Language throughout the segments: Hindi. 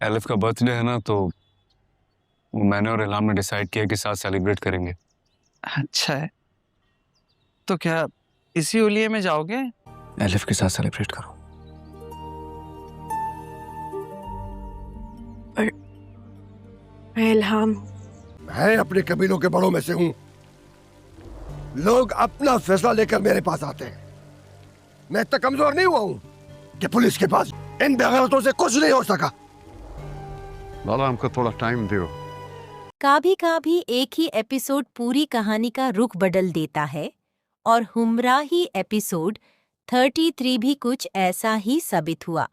एलिफ का बर्थडे है ना, तो वो मैंने और इल्हाम ने डिसाइड किया कि साथ सेलिब्रेट करेंगे। अच्छा है। तो क्या इसी होलिये में जाओगे? एलिफ के साथ सेलिब्रेट करो। इल्हाम, मैं अपने कबीलों के बड़ों में से हूं। लोग अपना फैसला लेकर मेरे पास आते हैं। मैं इतना कमजोर नहीं हुआ हूं कि पुलिस के पास इन बेगैरतों से कुछ नहीं हो सका। लाला, हमको थोड़ा टाइम दो। कभी कभी एक ही एपिसोड पूरी कहानी का रुख बदल देता है और हुमराही एपिसोड 33 भी कुछ ऐसा ही साबित हुआ।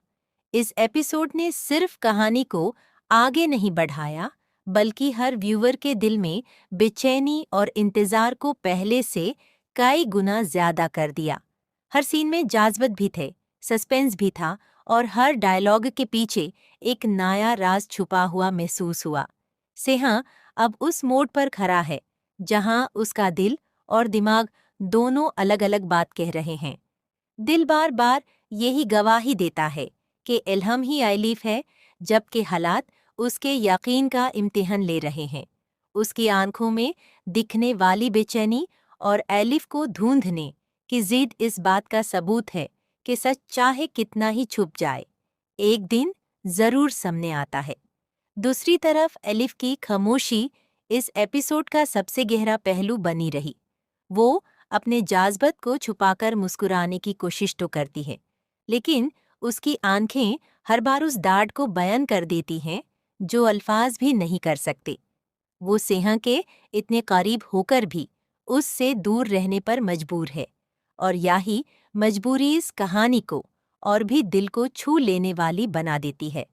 इस एपिसोड ने सिर्फ कहानी को आगे नहीं बढ़ाया, बल्कि हर व्यूअर के दिल में बेचैनी और इंतजार को पहले से कई गुना ज्यादा कर दिया। हर सीन में जाज़्बत भी थे, सस्पेंस भी था और हर डायलॉग के पीछे एक नया राज छुपा हुआ महसूस हुआ। सेहा अब उस मोड़ पर खड़ा है जहां उसका दिल और दिमाग दोनों अलग अलग बात कह रहे हैं। दिल बार बार यही गवाही देता है कि इल्हम ही एलिफ है, जबकि हालात उसके यकीन का इम्तिहान ले रहे हैं। उसकी आंखों में दिखने वाली बेचैनी और एलिफ को ढूंढने की जिद इस बात का सबूत है कि सच चाहे कितना ही छुप जाए, एक दिन जरूर सामने आता है। दूसरी तरफ एलिफ की खामोशी इस एपिसोड का सबसे गहरा पहलू बनी रही। वो अपने जाज़्बत को छुपाकर मुस्कुराने की कोशिश तो करती है, लेकिन उसकी आंखें हर बार उस डार्ड को बयान कर देती हैं जो अल्फाज भी नहीं कर सकते। वो सेहा के इतने करीब होकर भी उससे दूर रहने पर मजबूर है, और यही मजबूरी इस कहानी को और भी दिल को छू लेने वाली बना देती है।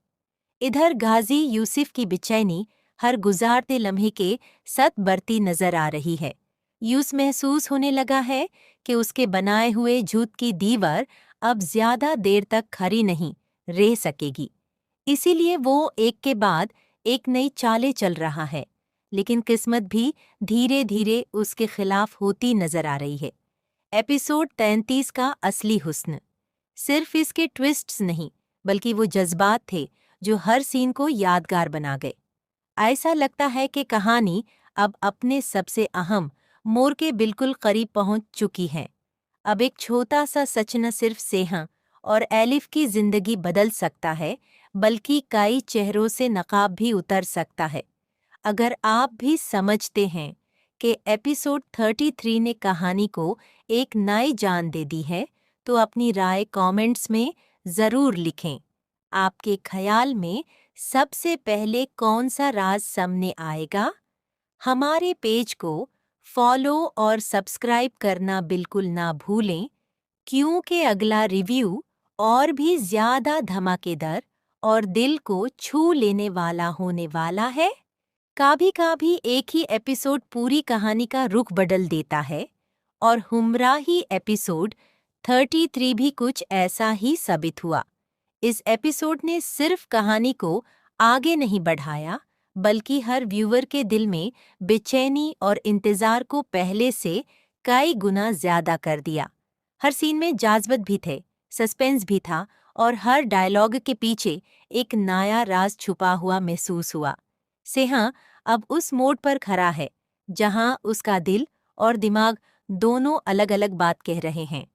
इधर गाजी यूसुफ की बेचैनी हर गुजारते लम्हे के सत बढ़ती नजर आ रही है। यूस महसूस होने लगा है कि उसके बनाए हुए झूठ की दीवार अब ज्यादा देर तक खड़ी नहीं रह सकेगी। इसीलिए वो एक के बाद एक नई चालें चल रहा है, लेकिन किस्मत भी धीरे धीरे उसके खिलाफ होती नजर आ रही है। एपिसोड 33 का असली हुस्न सिर्फ इसके ट्विस्ट्स नहीं, बल्कि वो जज्बात थे जो हर सीन को यादगार बना गए। ऐसा लगता है कि कहानी अब अपने सबसे अहम मोड़ के बिल्कुल करीब पहुंच चुकी है। अब एक छोटा सा सच न सिर्फ सेहा और एलिफ की जिंदगी बदल सकता है, बल्कि कई चेहरों से नकाब भी उतर सकता है। अगर आप भी समझते हैं कि एपिसोड 33 ने कहानी को एक नई जान दे दी है, तो अपनी राय कमेंट्स में ज़रूर लिखें। आपके ख्याल में सबसे पहले कौन सा राज सामने आएगा? हमारे पेज को फॉलो और सब्सक्राइब करना बिल्कुल ना भूलें, क्योंकि अगला रिव्यू और भी ज्यादा धमाकेदार और दिल को छू लेने वाला होने वाला है। कभी कभी एक ही एपिसोड पूरी कहानी का रुख बदल देता है और हुमराही एपिसोड 33 भी कुछ ऐसा ही साबित हुआ। इस एपिसोड ने सिर्फ कहानी को आगे नहीं बढ़ाया, बल्कि हर व्यूअर के दिल में बेचैनी और इंतजार को पहले से कई गुना ज्यादा कर दिया। हर सीन में जाज़्बत भी थे, सस्पेंस भी था और हर डायलॉग के पीछे एक नया राज छुपा हुआ महसूस हुआ। सेहा अब उस मोड़ पर खड़ा है जहां उसका दिल और दिमाग दोनों अलग अलग बात कह रहे हैं।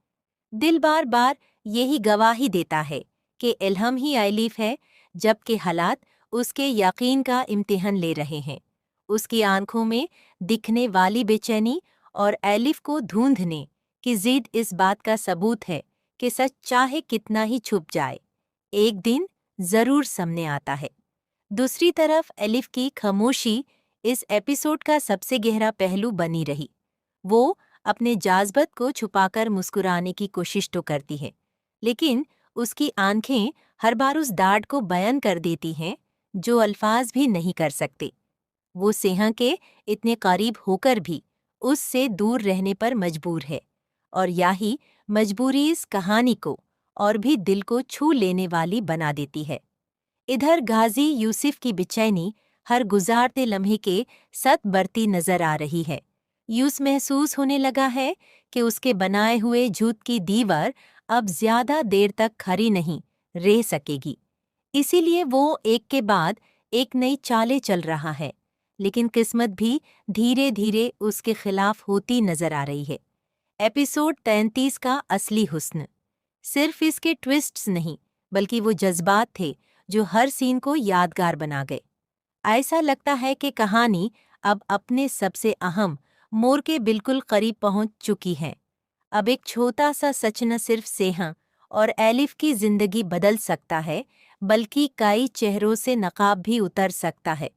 दिल बार बार यही गवाही देता है कि इल्हम ही एलिफ है, जबकि हालात उसके यकीन का इम्तिहान ले रहे हैं। उसकी आंखों में दिखने वाली बेचैनी और एलिफ को ढूंढने की जिद इस बात का सबूत है कि सच चाहे कितना ही छुप जाए, एक दिन जरूर सामने आता है। दूसरी तरफ एलिफ की खामोशी इस एपिसोड का सबसे गहरा पहलू बनी रही। वो अपने जाज़्बत को छुपाकर मुस्कुराने की कोशिश तो करती है, लेकिन उसकी आंखें हर बार उस डार्ड को बयान कर देती हैं जो अल्फाज भी नहीं कर सकते। वो सेहा के इतने करीब होकर भी उससे दूर रहने पर मजबूर है, और यही मजबूरी इस कहानी को और भी दिल को छू लेने वाली बना देती है। इधर गाजी यूसुफ की बेचैनी हर गुजारते लम्हे के सत बढ़ती नजर आ रही है। यूस महसूस होने लगा है कि उसके बनाए हुए झूठ की दीवार अब ज्यादा देर तक खड़ी नहीं रह सकेगी। इसीलिए वो एक के बाद एक नई चालें चल रहा है, लेकिन किस्मत भी धीरे धीरे उसके खिलाफ होती नजर आ रही है। एपिसोड 33 का असली हुस्न सिर्फ इसके ट्विस्ट्स नहीं, बल्कि वो जज्बात थे जो हर सीन को यादगार बना गए। ऐसा लगता है कि कहानी अब अपने सबसे अहम मोड़ के बिल्कुल करीब पहुंच चुकी है। अब एक छोटा सा सच न सिर्फ सेहा और एलिफ की जिंदगी बदल सकता है, बल्कि कई चेहरों से नकाब भी उतर सकता है।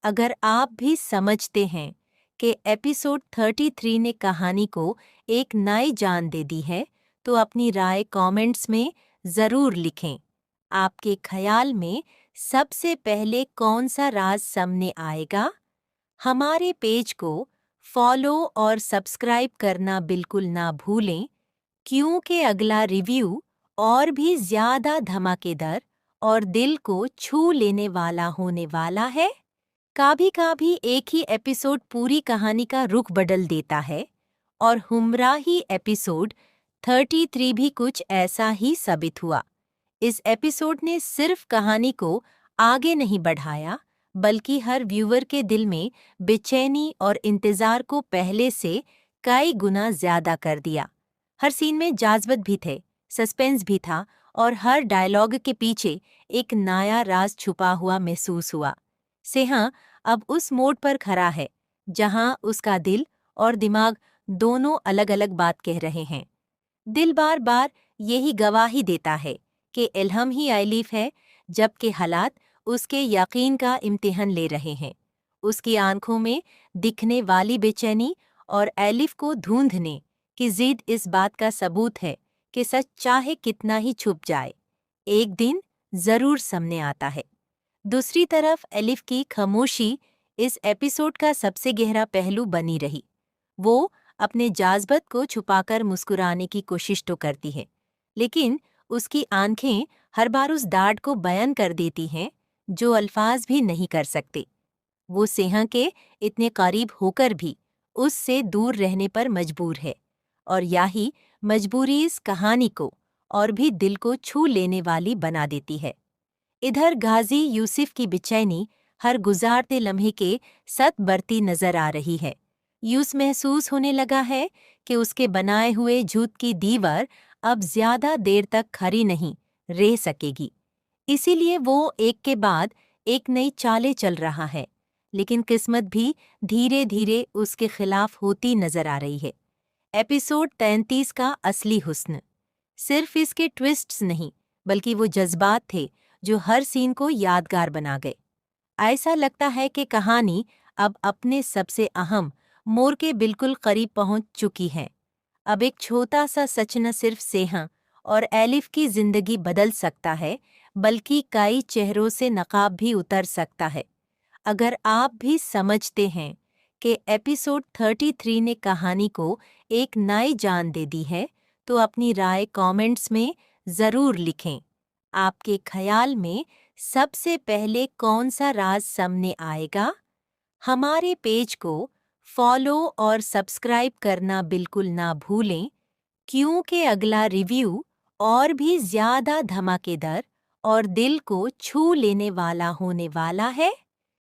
अगर आप भी समझते हैं कि एपिसोड 33 ने कहानी को एक नई जान दे दी है, तो अपनी राय कमेंट्स में ज़रूर लिखें। आपके ख्याल में सबसे पहले कौन सा राज सामने आएगा? हमारे पेज को फॉलो और सब्सक्राइब करना बिल्कुल ना भूलें, क्योंकि अगला रिव्यू और भी ज़्यादा धमाकेदार और दिल को छू लेने वाला होने वाला है। कभी-कभी एक ही एपिसोड पूरी कहानी का रुख बदल देता है, और हुमरा ही एपिसोड 33 भी कुछ ऐसा ही साबित हुआ। इस एपिसोड ने सिर्फ कहानी को आगे नहीं बढ़ाया, बल्कि हर व्यूअर के दिल में बेचैनी और इंतजार को पहले से कई गुना ज्यादा कर दिया। हर सीन में जाज़बत भी थे, सस्पेंस भी था, और हर डायलॉग के पीछे एक नया राज छुपा हुआ महसूस हुआ। सेहा अब उस मोड़ पर खड़ा है जहां उसका दिल और दिमाग दोनों अलग अलग बात कह रहे हैं। दिल बार बार यही गवाही देता है कि इल्हम ही एलिफ है, जबकि हालात उसके यकीन का इम्तिहान ले रहे हैं। उसकी आंखों में दिखने वाली बेचैनी और एलिफ को ढूंढने की जिद इस बात का सबूत है कि सच चाहे कितना ही छुप जाए, एक दिन जरूर सामने आता है। दूसरी तरफ एलिफ की खामोशी इस एपिसोड का सबसे गहरा पहलू बनी रही। वो अपने जाज़बत को छुपाकर मुस्कुराने की कोशिश तो करती है, लेकिन उसकी आंखें हर बार उस डार्ड को बयान कर देती हैं जो अल्फाज भी नहीं कर सकते। वो सेहा के इतने करीब होकर भी उससे दूर रहने पर मजबूर है, और यही मजबूरी इस कहानी को और भी दिल को छू लेने वाली बना देती है। इधर गाजी यूसुफ की बेचैनी हर गुजारते लम्हे के साथ बढ़ती नजर आ रही है। यूस महसूस होने लगा है कि उसके बनाए हुए झूठ की दीवार अब ज्यादा देर तक खड़ी नहीं रह सकेगी। इसीलिए वो एक के बाद एक नई चालें चल रहा है, लेकिन किस्मत भी धीरे धीरे उसके खिलाफ होती नजर आ रही है। एपिसोड 33 का असली हुस्न सिर्फ इसके ट्विस्ट्स नहीं, बल्कि वो जज्बात थे जो हर सीन को यादगार बना गए। ऐसा लगता है कि कहानी अब अपने सबसे अहम मोड़ के बिल्कुल करीब पहुंच चुकी है। अब एक छोटा सा सच न सिर्फ सेहा और एलिफ की जिंदगी बदल सकता है, बल्कि कई चेहरों से नकाब भी उतर सकता है। अगर आप भी समझते हैं कि एपिसोड 33 ने कहानी को एक नई जान दे दी है, तो अपनी राय कमेंट्स में ज़रूर लिखें। आपके ख्याल में सबसे पहले कौन सा राज सामने आएगा? हमारे पेज को फॉलो और सब्सक्राइब करना बिल्कुल ना भूलें, क्योंकि अगला रिव्यू और भी ज़्यादा धमाकेदार और दिल को छू लेने वाला होने वाला है।